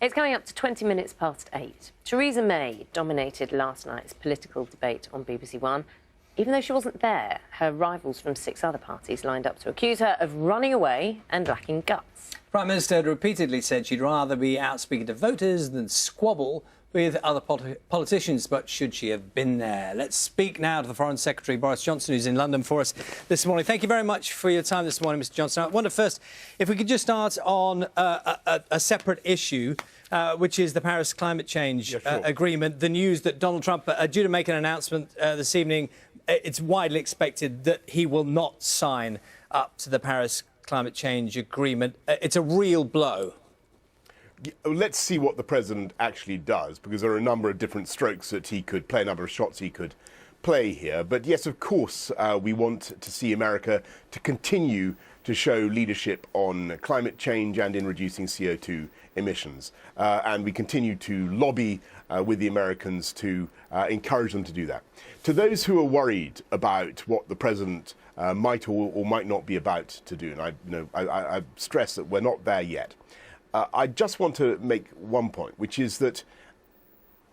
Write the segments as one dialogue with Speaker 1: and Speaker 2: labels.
Speaker 1: It's coming up to 20 minutes past 8. Theresa May dominated last night's political debate on BBC One. Even though she wasn't there, her rivals from 6 other parties lined up to accuse her of running away and lacking guts.
Speaker 2: Prime Minister had repeatedly said she'd rather be out speaking to voters than squabble with other politicians, but should she have been there? Let's speak now to the Foreign Secretary, Boris Johnson, who's in London for us this morning. Thank you very much for your time this morning, Mr Johnson. I wonder first if we could just start on a separate issue, which is the Paris climate change agreement. The news that Donald Trump due to make an announcement this evening. It's widely expected that he will not sign up to the Paris climate change agreement. It's a real blow.
Speaker 3: Let's see what the president actually does, because there are a number of different strokes that he could play, a number of shots he could play here. But yes, of course, we want to see America to continue to show leadership on climate change and in reducing CO2 emissions. And we continue to lobby with the Americans to encourage them to do that. To those who are worried about what the president might or might not be about to do, and I stress that we're not there yet, I just want to make one point, which is that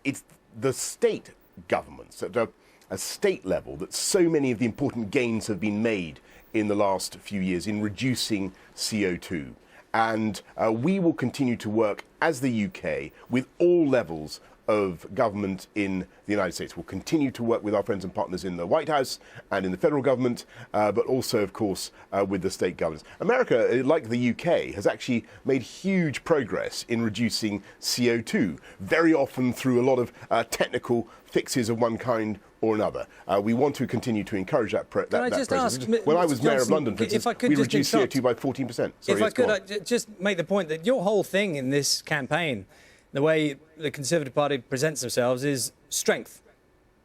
Speaker 3: it's the state governments at a state level that so many of the important gains have been made in the last few years in reducing CO2. And we will continue to work as the UK with all levels of government in the United States. We'll continue to work with our friends and partners in the White House and in the federal government, but also, of course, with the state governments. America, like the UK, has actually made huge progress in reducing CO2, very often through a lot of technical fixes of one kind or another. We want to continue to encourage that process. When I was Mayor of London, for instance, we reduced CO2 by 14%.
Speaker 2: If I could, I'd just make the point that your whole thing in this campaign, the way the Conservative Party presents themselves, is strength.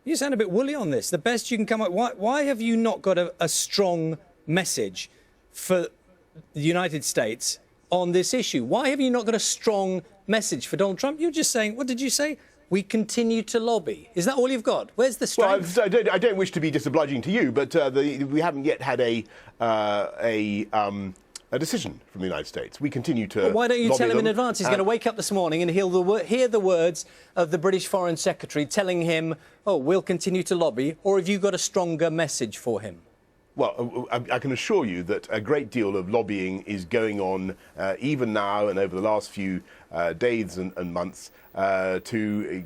Speaker 2: You sound a bit woolly on this. The best you can come up. Why have you not got a strong message for the United States on this issue? Why have you not got a strong message for Donald Trump? You're just saying, what did you say? We continue to lobby. Is that all you've got? Where's the strength?
Speaker 3: Well, I don't wish to be disobliging to you, but we haven't yet had a decision from the United States. We continue to.
Speaker 2: Well, why don't you tell him in advance? He's going to wake up this morning and he'll hear the words of the British Foreign Secretary telling him, "Oh, we'll continue to lobby." Or have you got a stronger message for him?
Speaker 3: Well, I can assure you that a great deal of lobbying is going on even now and over the last few days and months to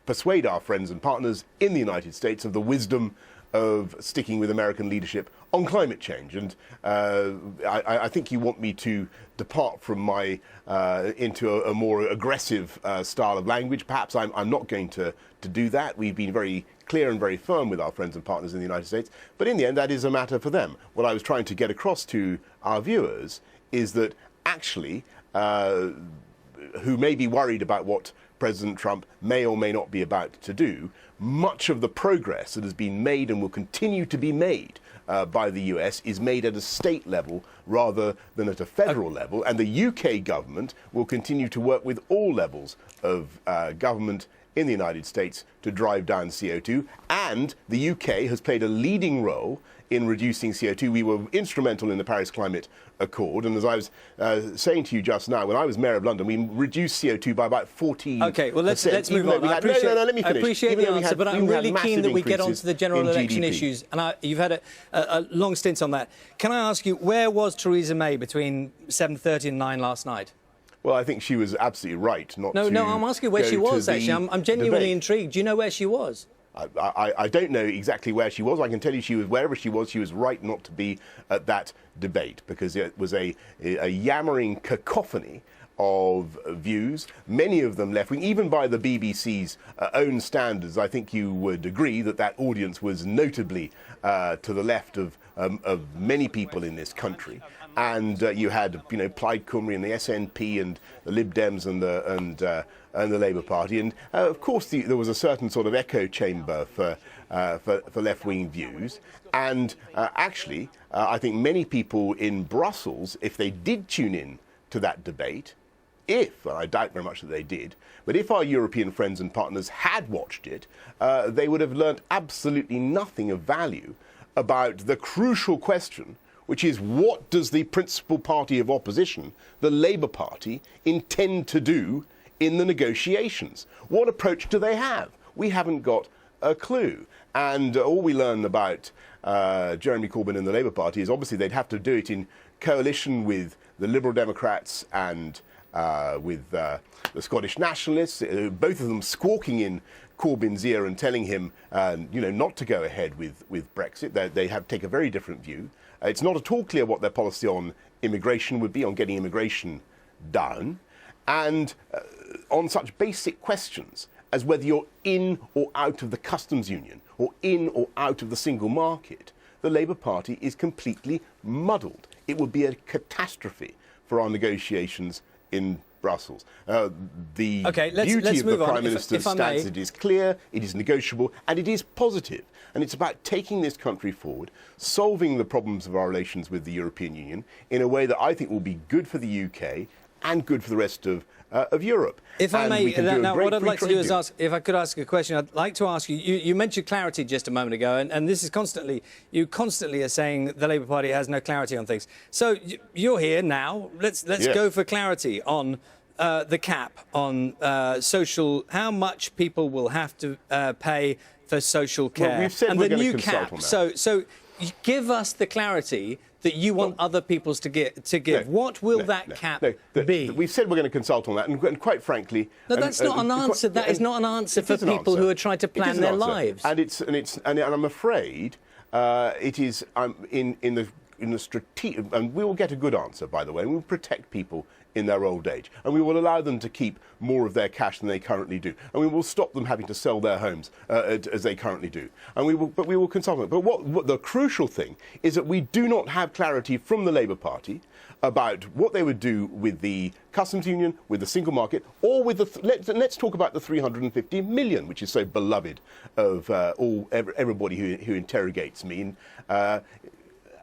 Speaker 3: persuade our friends and partners in the United States of the wisdom of sticking with American leadership on climate change. And I think you want me to depart from my into a more aggressive style of language. Perhaps I'm not going to do that. We've been very clear and very firm with our friends and partners in the United States. But in the end, that is a matter for them. What I was trying to get across to our viewers is that actually, who may be worried about what President Trump may or may not be about to do, much of the progress that has been made and will continue to be made by the US is made at a state level rather than at a federal level. And the UK government will continue to work with all levels of government in the United States to drive down CO2. And the UK has played a leading role in reducing CO2. We were instrumental in the Paris Climate Accord. And as I was saying to you just now, when I was Mayor of London, we reduced CO2 by about 14%.
Speaker 2: OK, well, let's move on.
Speaker 3: Let me finish.
Speaker 2: I appreciate the answer, but I'm really keen that we get on to the general election issues. And you've had a long stint on that. Can I ask you, where was Theresa May between 7:30 and 9 last night?
Speaker 3: Well, I think she was absolutely right not to.
Speaker 2: No, I'm asking where she was, actually. I'm genuinely intrigued. Do you know where she was?
Speaker 3: I don't know exactly where she was. I can tell you she was wherever she was right not to be at that debate, because it was a yammering cacophony of views, many of them left-wing, even by the BBC's own standards. I think you would agree that that audience was notably to the left of many people in this country. And you had, Plaid Cymru and the SNP and the Lib Dems and the Labour Party, and of course there was a certain sort of echo chamber for left-wing views. And actually, I think many people in Brussels, if they did tune in to that debate, and I doubt very much that they did, but if our European friends and partners had watched it, they would have learnt absolutely nothing of value about the crucial question, which is what does the principal party of opposition, the Labour Party, intend to do in the negotiations? What approach do they have? We haven't got a clue. And all we learn about Jeremy Corbyn and the Labour Party is obviously they'd have to do it in coalition with the Liberal Democrats and with the Scottish Nationalists, both of them squawking in Corbyn's ear and telling him, not to go ahead with Brexit. They take a very different view. It's not at all clear what their policy on immigration would be, on getting immigration down, and on such basic questions as whether you're in or out of the customs union or in or out of the single market, the Labour Party is completely muddled. It would be a catastrophe for our negotiations in Brussels. The beauty of the Prime Minister's stance, it is clear, it is negotiable, and it is positive. And it's about taking this country forward, solving the problems of our relations with the European Union in a way that I think will be good for the UK and good for the rest of Europe.
Speaker 2: If I may, now what I'd like to do is ask, if I could ask a question, I'd like to ask you, you mentioned clarity just a moment ago, and this is you constantly are saying the Labour Party has no clarity on things. So you're here now, let's go for clarity on the cap, on how much people will have to pay for social care.
Speaker 3: Well, we've said we're going to consult on that.
Speaker 2: So give us the clarity that you want other peoples to give. What will that cap be?
Speaker 3: We've said we're going to consult on that, and quite frankly...
Speaker 2: No, that's not an answer. That is not an answer for people who are trying to plan their lives.
Speaker 3: And I'm afraid it is in the strategic... And we will get a good answer, by the way, and we'll protect people in their old age. And we will allow them to keep more of their cash than they currently do. And we will stop them having to sell their homes as they currently do. And we will consult them. But what the crucial thing is that we do not have clarity from the Labour Party about what they would do with the customs union, with the single market, or with the... Let's talk about the 350 million, which is so beloved of everybody who interrogates me.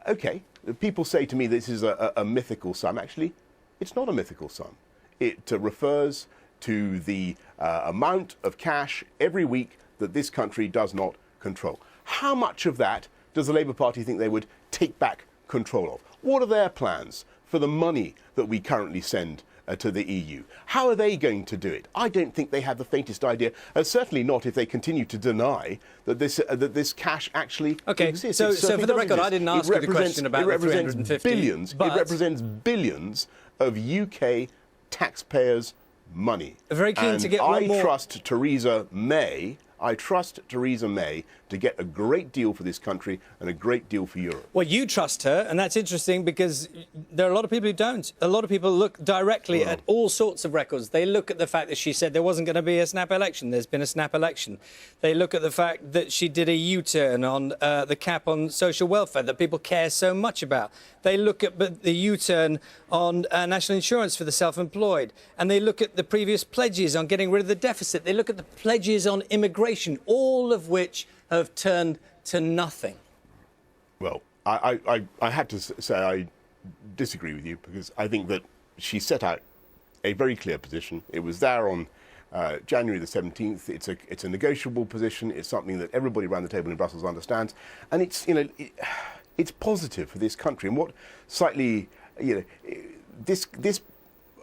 Speaker 3: OK, people say to me this is a mythical sum. Actually, it's not a mythical sum. It refers to the amount of cash every week that this country does not control. How much of that does the Labour Party think they would take back control of? What are their plans for the money that we currently send to the EU? How are they going to do it? I don't think they have the faintest idea, and certainly not if they continue to deny that this cash actually exists.
Speaker 2: So for the record, I didn't ask you the question about the 350
Speaker 3: billions. It represents billions of UK taxpayers' money.
Speaker 2: Very keen to get one more.
Speaker 3: I trust Theresa May to get a great deal for this country and a great deal for Europe.
Speaker 2: Well, you trust her, and that's interesting because there are a lot of people who don't. A lot of people look directly at all sorts of records. They look at the fact that she said there wasn't going to be a snap election. There's been a snap election. They look at the fact that she did a U-turn on the cap on social welfare that people care so much about. They look at the U-turn on national insurance for the self-employed. And they look at the previous pledges on getting rid of the deficit. They look at the pledges on immigration, all of which have turned to nothing.
Speaker 3: Well, I had to say I disagree with you because I think that she set out a very clear position. It was there on January the 17th. It's a negotiable position. It's something that everybody around the table in Brussels understands, and it's it's positive for this country. And what slightly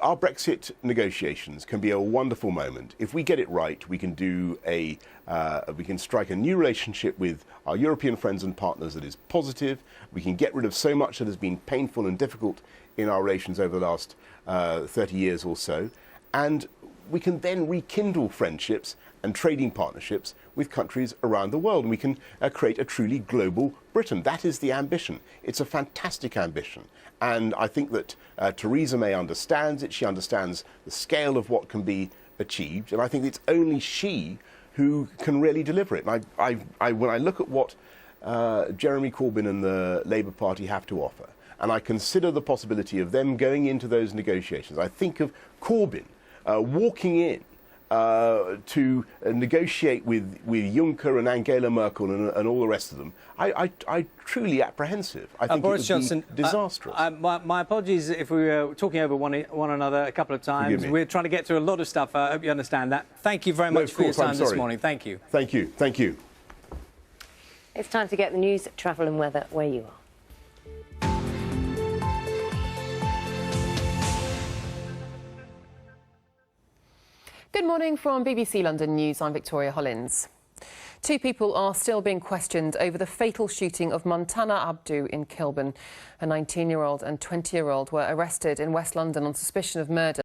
Speaker 3: our Brexit negotiations can be a wonderful moment. If we get it right, we can do we can strike a new relationship with our European friends and partners that is positive. We can get rid of so much that has been painful and difficult in our relations over the last 30 years or so. And we can then rekindle friendships and trading partnerships with countries around the world. And we can create a truly global Britain. That is the ambition. It's a fantastic ambition. And I think that Theresa May understands it. She understands the scale of what can be achieved. And I think it's only she who can really deliver it. And when I look at what Jeremy Corbyn and the Labour Party have to offer, and I consider the possibility of them going into those negotiations, I think of Corbyn walking in to negotiate with Juncker and Angela Merkel and all the rest of them. I truly apprehensive. I think
Speaker 2: Boris
Speaker 3: it would
Speaker 2: Johnson,
Speaker 3: be disastrous.
Speaker 2: My apologies if we were talking over one another a couple of times. We're trying to get through a lot of stuff. I hope you understand that. Thank you very much for your time this morning. Thank you.
Speaker 3: Thank you. Thank you.
Speaker 1: It's time to get the news, travel and weather where you are.
Speaker 4: Good morning from BBC London News. I'm Victoria Hollins. 2 people are still being questioned over the fatal shooting of Montana Abdu in Kilburn. A 19-year-old and 20-year-old were arrested in West London on suspicion of murder.